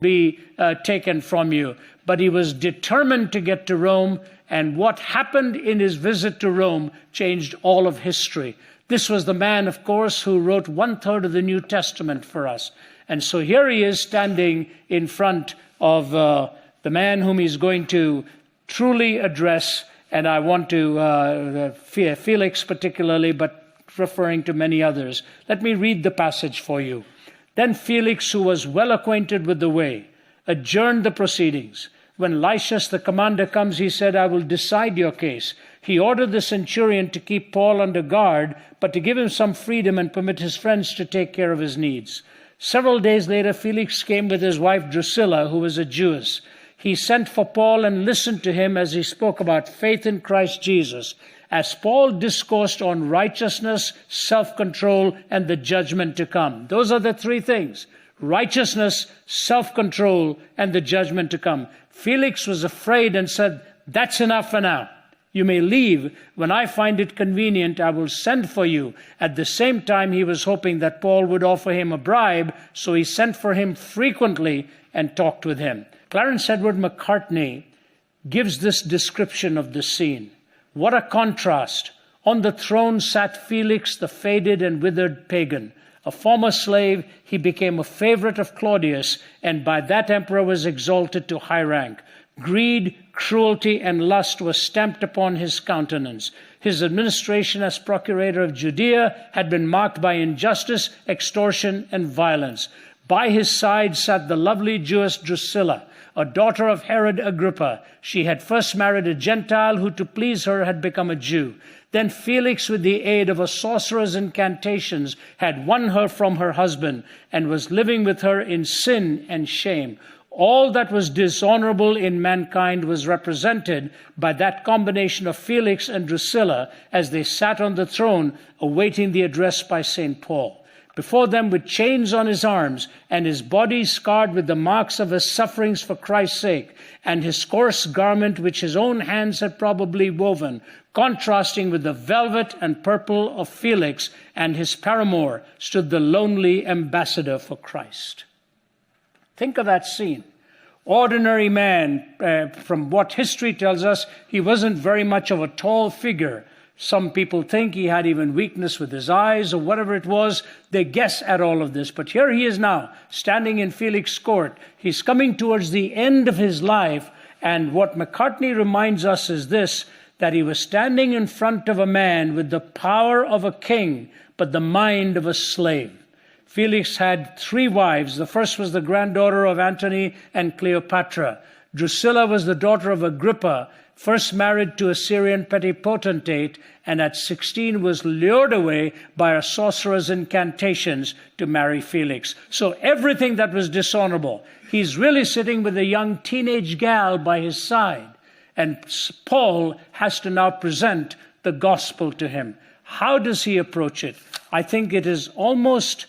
be taken from you. But he was determined to get to Rome, and what happened in his visit to Rome changed all of history. This was the man, of course, who wrote 1/3 of the New Testament for us. And so here he is standing in front of the man whom he's going to truly address. And I want to, Felix particularly, but referring to many others. Let me read the passage for you. Then Felix, who was well acquainted with the way, adjourned the proceedings. When Lysias the commander comes, he said, "I will decide your case." He ordered the centurion to keep Paul under guard, but to give him some freedom and permit his friends to take care of his needs. Several days later, Felix came with his wife Drusilla, who was a Jewess. He sent for Paul and listened to him as he spoke about faith in Christ Jesus, as Paul discoursed on righteousness, self-control, and the judgment to come. Those are the three things: righteousness, self-control, and the judgment to come. Felix was afraid and said, "That's enough for now. You may leave. When I find it convenient, I will send for you." At the same time, he was hoping that Paul would offer him a bribe, so he sent for him frequently and talked with him. Clarence Edward Macartney gives this description of the scene. What a contrast. On the throne sat Felix, the faded and withered pagan. A former slave, he became a favorite of Claudius, and by that emperor was exalted to high rank. Greed, cruelty, and lust were stamped upon his countenance. His administration as procurator of Judea had been marked by injustice, extortion, and violence. By his side sat the lovely Jewess Drusilla, a daughter of Herod Agrippa. She had first married a Gentile who, to please her, had become a Jew. Then Felix, with the aid of a sorcerer's incantations, had won her from her husband and was living with her in sin and shame. All that was dishonorable in mankind was represented by that combination of Felix and Drusilla as they sat on the throne awaiting the address by St. Paul. Before them, with chains on his arms and his body scarred with the marks of his sufferings for Christ's sake, and his coarse garment which his own hands had probably woven, contrasting with the velvet and purple of Felix and his paramour, stood the lonely ambassador for Christ. Think of that scene. Ordinary man, from what history tells us, he wasn't very much of a tall figure. Some people think he had even weakness with his eyes or whatever it was. They guess at all of this. But here he is now, standing in Felix's court. He's coming towards the end of his life. And what Macartney reminds us is this, that he was standing in front of a man with the power of a king, but the mind of a slave. Felix had 3 wives. The first was the granddaughter of Antony and Cleopatra. Drusilla was the daughter of Agrippa, first married to a Syrian petty potentate, and at 16 was lured away by a sorcerer's incantations to marry Felix. So everything that was dishonorable. He's really sitting with a young teenage gal by his side. And Paul has to now present the gospel to him. How does he approach it? I think it is almost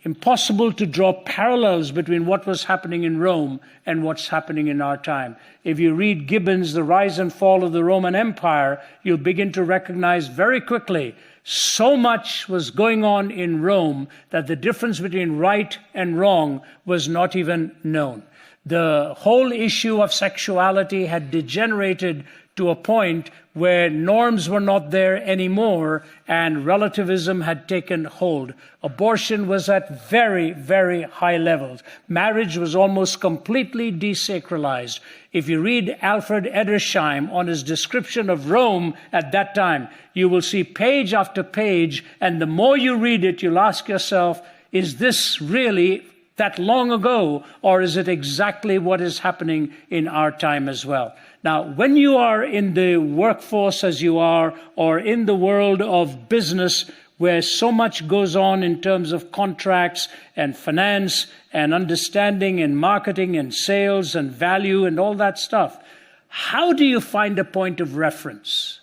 impossible to draw parallels between what was happening in Rome and what's happening in our time. If you read Gibbon's The Rise and Fall of the Roman Empire, you'll begin to recognize very quickly so much was going on in Rome that the difference between right and wrong was not even known. The whole issue of sexuality had degenerated to a point where norms were not there anymore and relativism had taken hold. Abortion was at very, very high levels. Marriage was almost completely desacralized. If you read Alfred Edersheim on his description of Rome at that time, you will see page after page, and the more you read it, you'll ask yourself, is this really that long ago, or is it exactly what is happening in our time as well? Now, when you are in the workforce as you are, or in the world of business, where so much goes on in terms of contracts and finance and understanding and marketing and sales and value and all that stuff, how do you find a point of reference?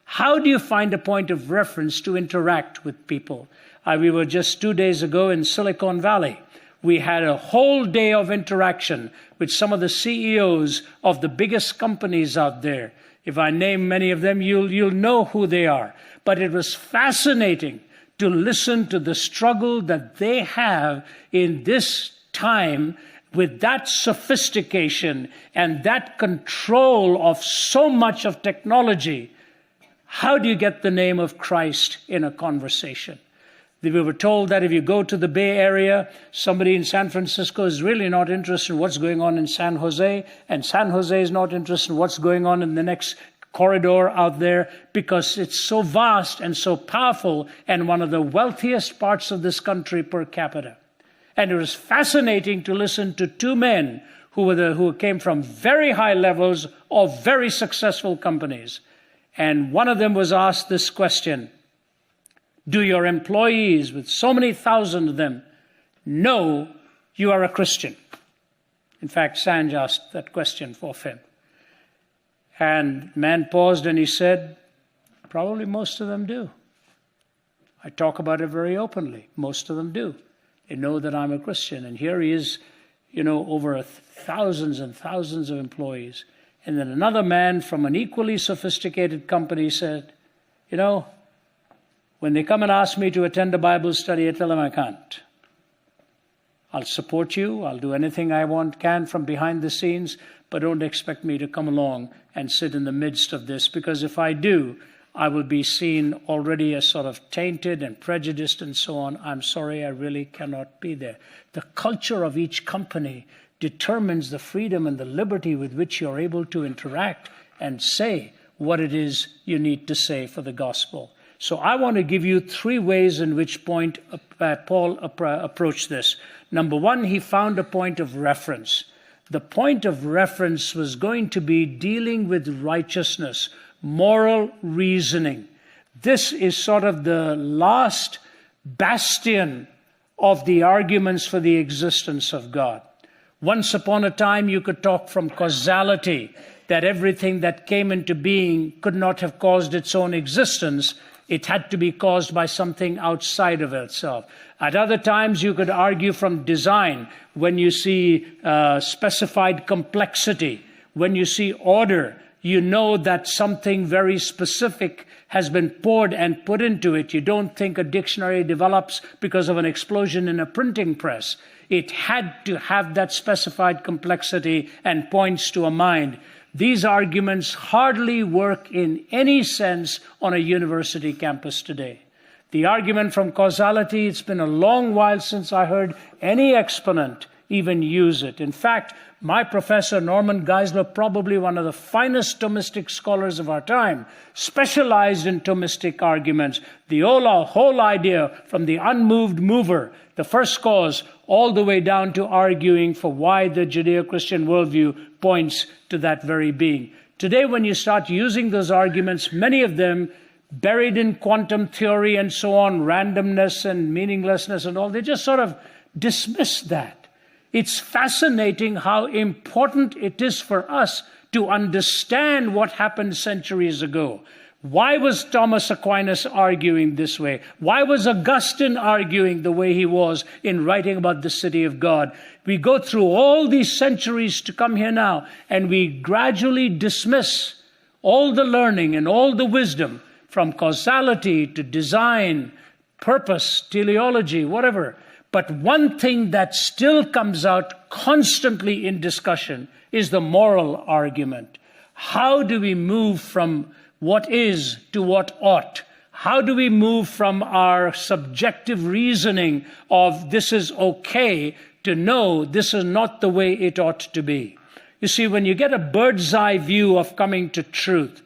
How do you find a point of reference to interact with people? We were just 2 days ago in Silicon Valley. We had a whole day of interaction with some of the CEOs of the biggest companies out there. If I name many of them, you'll know who they are. But it was fascinating to listen to the struggle that they have in this time, with that sophistication and that control of so much of technology, how do you get the name of Christ in a conversation? We were told that if you go to the Bay Area, somebody in San Francisco is really not interested in what's going on in San Jose, and San Jose is not interested in what's going on in the next corridor out there, because it's so vast and so powerful and one of the wealthiest parts of this country per capita. And it was fascinating to listen to two men who came from very high levels of very successful companies. And one of them was asked this question: do your employees, with so many thousand of them, know you are a Christian? In fact, Sanj asked that question for him. And the man paused and he said, probably most of them do. I talk about it very openly. Most of them do. They know that I'm a Christian. And here he is, over thousands and thousands of employees. And then another man from an equally sophisticated company said, when they come and ask me to attend a Bible study, I tell them I can't. I'll support you. I'll do anything I can from behind the scenes, but don't expect me to come along and sit in the midst of this, because if I do, I will be seen already as sort of tainted and prejudiced and so on. I'm sorry, I really cannot be there. The culture of each company determines the freedom and the liberty with which you're able to interact and say what it is you need to say for the gospel. So I want to give you three ways in which Paul approached this. Number one, he found a point of reference. The point of reference was going to be dealing with righteousness, moral reasoning. This is sort of the last bastion of the arguments for the existence of God. Once upon a time, you could talk from causality, that everything that came into being could not have caused its own existence. It had to be caused by something outside of itself. At other times, you could argue from design. When you see specified complexity, when you see order, you know that something very specific has been poured and put into it. You don't think a dictionary develops because of an explosion in a printing press. It had to have that specified complexity and points to a mind. These arguments hardly work in any sense on a university campus today. The argument from causality, it's been a long while since I heard any exponent even use it. In fact, my professor, Norman Geisler, probably one of the finest Thomistic scholars of our time, specialized in Thomistic arguments. The whole idea from the unmoved mover, the first cause, all the way down to arguing for why the Judeo-Christian worldview points to that very being. Today, when you start using those arguments, many of them buried in quantum theory and so on, randomness and meaninglessness and all, they just sort of dismiss that. It's fascinating how important it is for us to understand what happened centuries ago. Why was Thomas Aquinas arguing this way? Why was Augustine arguing the way he was in writing about the city of God? We go through all these centuries to come here now, and we gradually dismiss all the learning and all the wisdom from causality to design, purpose, teleology, whatever. But one thing that still comes out constantly in discussion is the moral argument. How do we move from what is to what ought? How do we move from our subjective reasoning of this is okay to know this is not the way it ought to be? You see, when you get a bird's eye view of coming to truth,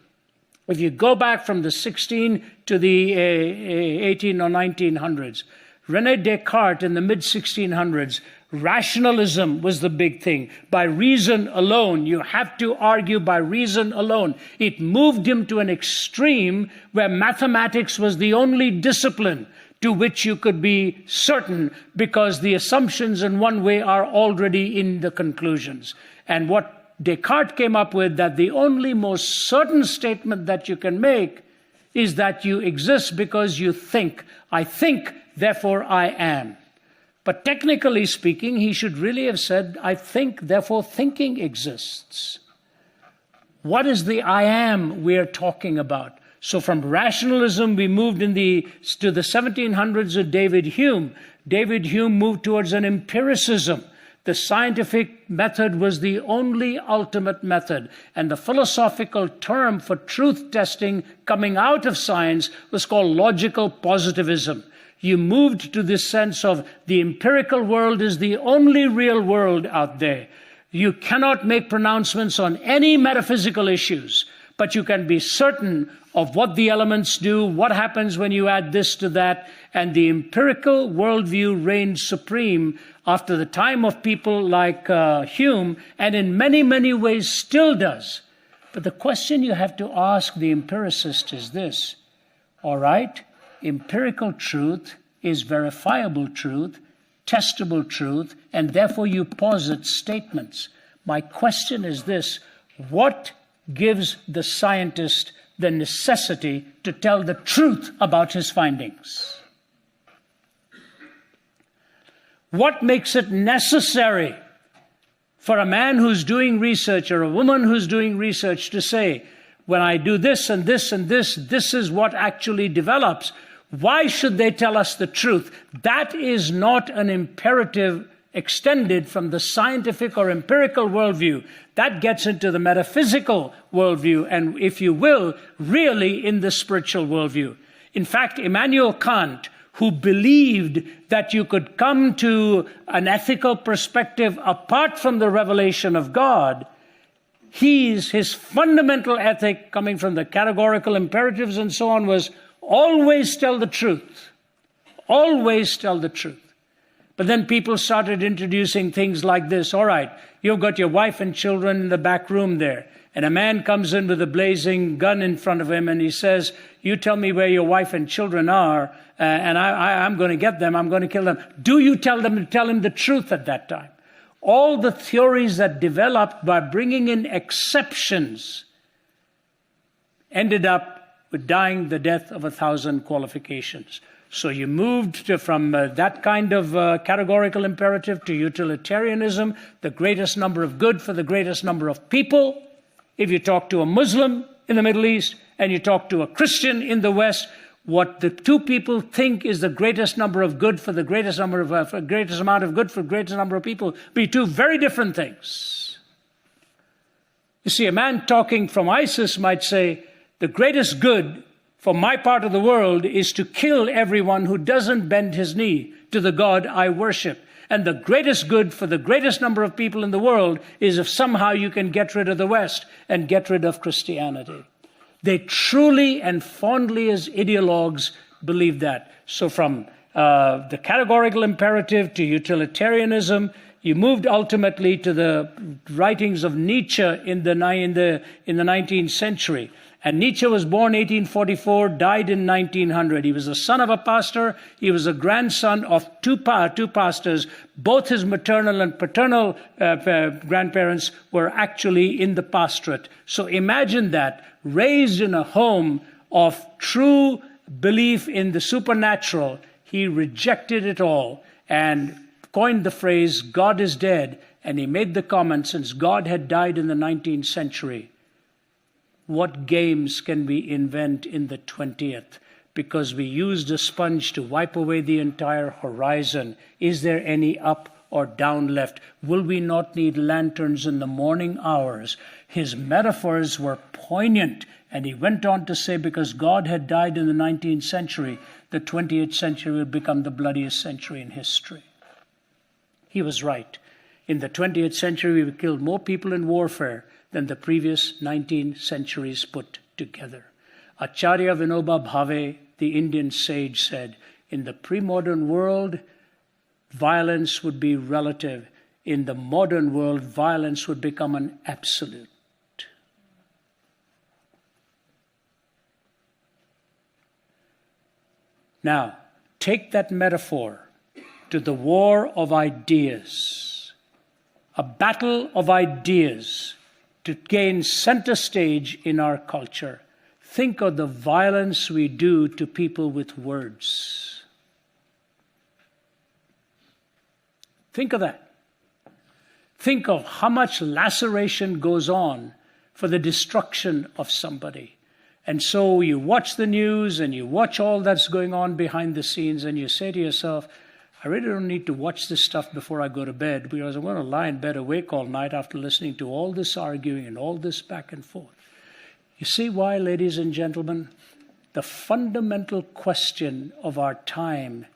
if you go back from the 16 to the 18 or 1900s, René Descartes in the mid-1600s, rationalism was the big thing. By reason alone, you have to argue by reason alone. It moved him to an extreme where mathematics was the only discipline to which you could be certain, because the assumptions in one way are already in the conclusions. And what Descartes came up with, that the only most certain statement that you can make is that you exist because you think. I think, therefore I am. But technically speaking, he should really have said, I think, therefore thinking exists. What is the I am we're talking about? So from rationalism, we moved to the 1700s with David Hume. David Hume moved towards an empiricism, The scientific method was the only ultimate method. And the philosophical term for truth testing coming out of science was called logical positivism. You moved to this sense of the empirical world is the only real world out there. You cannot make pronouncements on any metaphysical issues, but you can be certain of what the elements do, what happens when you add this to that, and the empirical worldview reigned supreme after the time of people like Hume, and in many, many ways still does. But the question you have to ask the empiricist is this: all right, empirical truth is verifiable truth, testable truth, and therefore you posit statements. My question is this: what gives the scientist the necessity to tell the truth about his findings? What makes it necessary for a man who's doing research or a woman who's doing research to say, when I do this and this and this is what actually develops? Why should they tell us the truth? That is not an imperative extended from the scientific or empirical worldview. That gets into the metaphysical worldview and, if you will, really in the spiritual worldview. In fact, Immanuel Kant, who believed that you could come to an ethical perspective apart from the revelation of God, his fundamental ethic, coming from the categorical imperatives and so on, was always tell the truth. Always tell the truth. But then people started introducing things like this. All right, you've got your wife and children in the back room there, and a man comes in with a blazing gun in front of him, and he says, you tell me where your wife and children are, and I'm going to get them, I'm going to kill them. Do you tell him the truth at that time? All the theories that developed by bringing in exceptions ended up with dying the death of 1,000 qualifications. So you moved from that kind of categorical imperative to utilitarianism, the greatest number of good for the greatest number of people. If you talk to a Muslim in the Middle East and you talk to a Christian in the West, what the two people think is the greatest number of good for the greatest number of greatest amount of good for the greatest number of people be two very different things. You see, a man talking from ISIS might say, the greatest good for my part of the world is to kill everyone who doesn't bend his knee to the God I worship. And the greatest good for the greatest number of people in the world is if somehow you can get rid of the West and get rid of Christianity. They truly and fondly as ideologues believe that. So from the categorical imperative to utilitarianism, you moved ultimately to the writings of Nietzsche in the 19th century. And Nietzsche was born 1844, died in 1900. He was the son of a pastor. He was a grandson of two pastors. Both his maternal and paternal grandparents were actually in the pastorate. So imagine that, raised in a home of true belief in the supernatural, he rejected it all and coined the phrase, God is dead. And he made the comment, since God had died in the 19th century, what games can we invent in the 20th? Because we used a sponge to wipe away the entire horizon. Is there any up or down left? Will we not need lanterns in the morning hours? His metaphors were poignant. And he went on to say, because God had died in the 19th century, the 20th century will become the bloodiest century in history. He was right. In the 20th century, we killed more people in warfare than the previous 19 centuries put together. Acharya Vinoba Bhave, the Indian sage, said, in the pre-modern world, violence would be relative. In the modern world, violence would become an absolute. Now, take that metaphor to the war of ideas, a battle of ideas to gain center stage in our culture. Think of the violence we do to people with words. Think of that. Think of how much laceration goes on for the destruction of somebody. And so you watch the news and you watch all that's going on behind the scenes and you say to yourself, I I really don't need to watch this stuff before I go to bed, because I'm going to lie in bed awake all night after listening to all this arguing and all this back and forth. You see why, ladies and gentlemen? The fundamental question of our time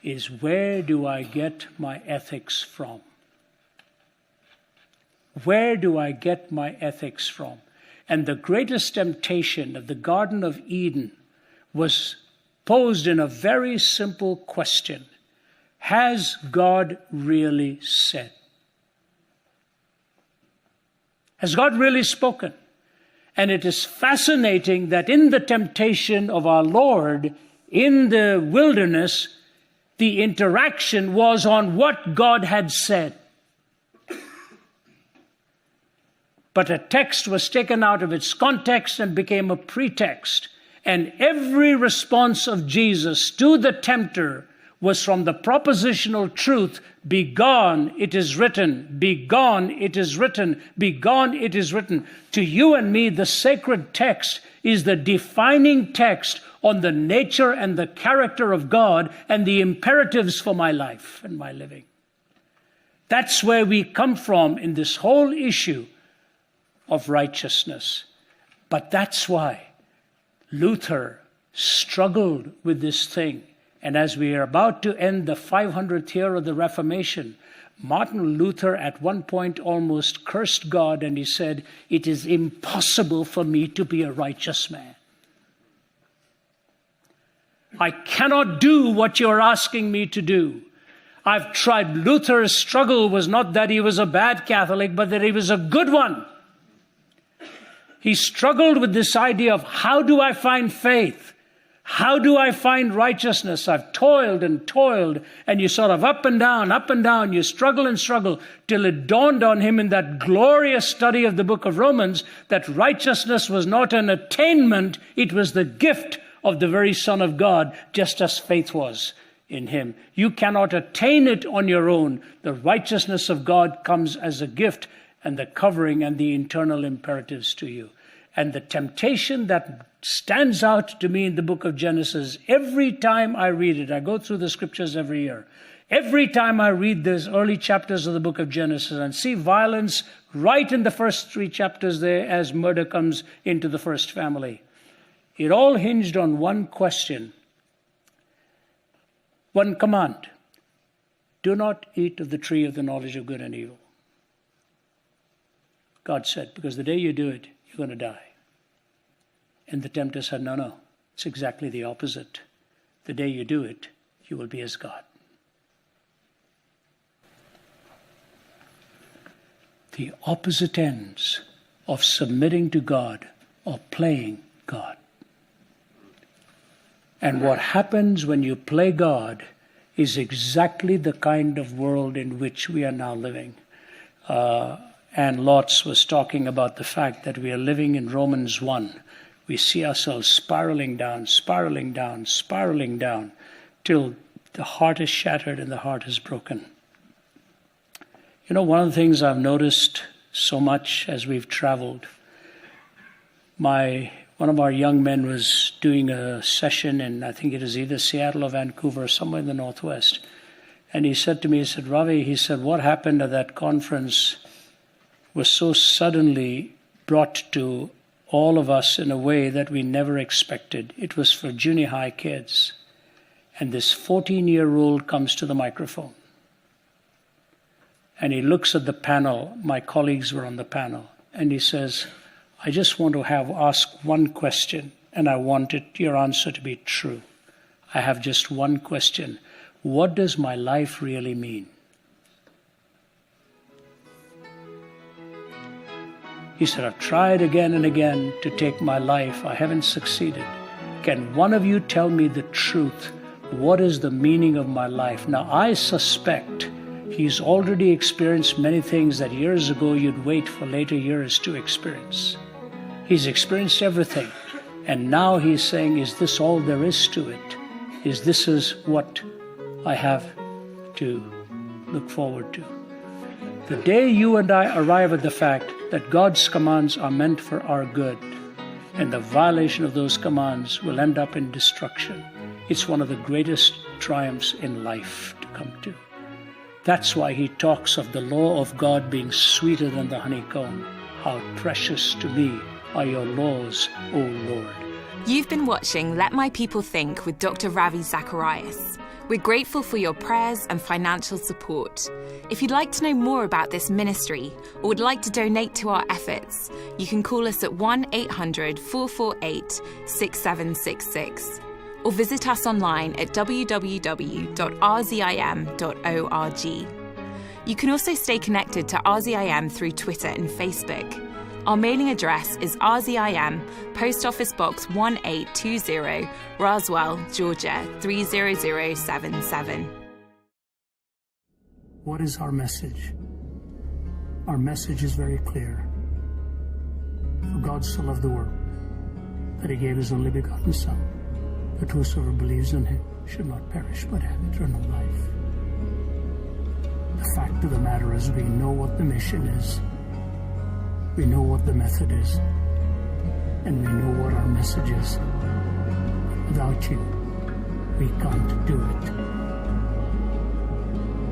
is, where do I get my ethics from? Where do I get my ethics from? And the greatest temptation of the Garden of Eden was posed in a very simple question. Has God really said? Has God really spoken? And it is fascinating that in the temptation of our Lord in the wilderness, the interaction was on what God had said. But a text was taken out of its context and became a pretext. And every response of Jesus to the tempter was from the propositional truth, be gone, it is written, be gone, it is written, be gone, it is written. To you and me, the sacred text is the defining text on the nature and the character of God and the imperatives for my life and my living. That's where we come from in this whole issue of righteousness. But that's why Luther struggled with this thing. And as we are about to end the 500th year of the Reformation, Martin Luther at one point almost cursed God, and he said, "It is impossible for me to be a righteous man. I cannot do what you're asking me to do. I've tried." Luther's struggle was not that he was a bad Catholic, but that he was a good one. He struggled with this idea of, how do I find faith? How do I find righteousness? I've toiled, and you sort of up and down, you struggle and struggle, till it dawned on him in that glorious study of the book of Romans that righteousness was not an attainment, it was the gift of the very Son of God, just as faith was in him. You cannot attain it on your own. The righteousness of God comes as a gift, and the covering and the internal imperatives to you. And the temptation that stands out to me in the book of Genesis, every time I read it, I go through the scriptures every year. Every time I read those early chapters of the book of Genesis and see violence right in the first 3 chapters there as murder comes into the first family, it all hinged on one question, one command. Do not eat of the tree of the knowledge of good and evil. God said, because the day you do it, you're going to die. And the tempter said, no, it's exactly the opposite. The day you do it, you will be as God. The opposite ends of submitting to God or playing God. And what happens when you play God is exactly the kind of world in which we are now living. And Lotz was talking about the fact that we are living in Romans 1. We see ourselves spiraling down, till the heart is shattered and the heart is broken. You know, one of the things I've noticed so much as we've traveled, one of our young men was doing a session in, I think it is either Seattle or Vancouver, somewhere in the Northwest. And he said to me, Ravi, what happened at that conference was so suddenly brought to all of us in a way that we never expected. It was for junior high kids. And this 14-year-old comes to the microphone. And he looks at the panel. My colleagues were on the panel. And he says, I just want to ask one question, and I want your answer to be true. I have just one question. What does my life really mean? He said, I've tried again and again to take my life. I haven't succeeded. Can one of you tell me the truth? What is the meaning of my life? Now, I suspect he's already experienced many things that years ago you'd wait for later years to experience. He's experienced everything. And now he's saying, is this all there is to it? This is what I have to look forward to. The day you and I arrive at the fact that God's commands are meant for our good, and the violation of those commands will end up in destruction, it's one of the greatest triumphs in life. come to. That's why he talks of the law of God being sweeter than the honeycomb. How precious to me are your laws, O Lord. You've been watching Let My People Think with Dr. Ravi Zacharias. We're grateful for your prayers and financial support. If you'd like to know more about this ministry or would like to donate to our efforts, you can call us at 1-800-448-6766 or visit us online at www.rzim.org. You can also stay connected to RZIM through Twitter and Facebook. Our mailing address is RZIM, Post Office Box 1820, Roswell, Georgia 30077. What is our message? Our message is very clear. For God so loved the world that he gave his only begotten Son, that whosoever believes in him should not perish but have eternal life. The fact of the matter is we know what the mission is. We know what the method is, and we know what our message is. Without you, we can't do it.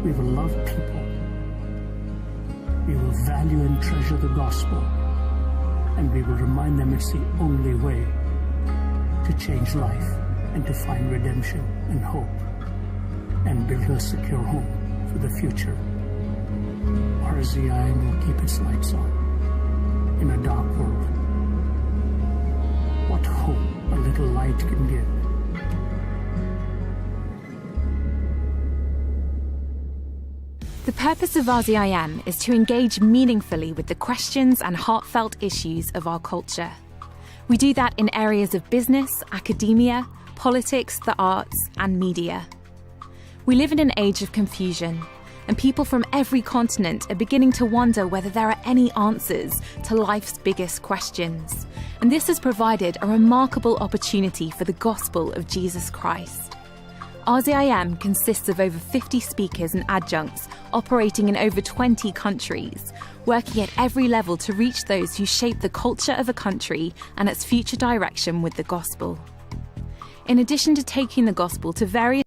We will love people. We will value and treasure the gospel, and we will remind them it's the only way to change life and to find redemption and hope and build a secure home for the future. RZIM will keep its lights on in a dark world. What hope a little light can give. The purpose of RZIM is to engage meaningfully with the questions and heartfelt issues of our culture. We do that in areas of business, academia, politics, the arts, and media. We live in an age of confusion, and people from every continent are beginning to wonder whether there are any answers to life's biggest questions. And this has provided a remarkable opportunity for the gospel of Jesus Christ. RZIM consists of over 50 speakers and adjuncts operating in over 20 countries, working at every level to reach those who shape the culture of a country and its future direction with the gospel. In addition to taking the gospel to various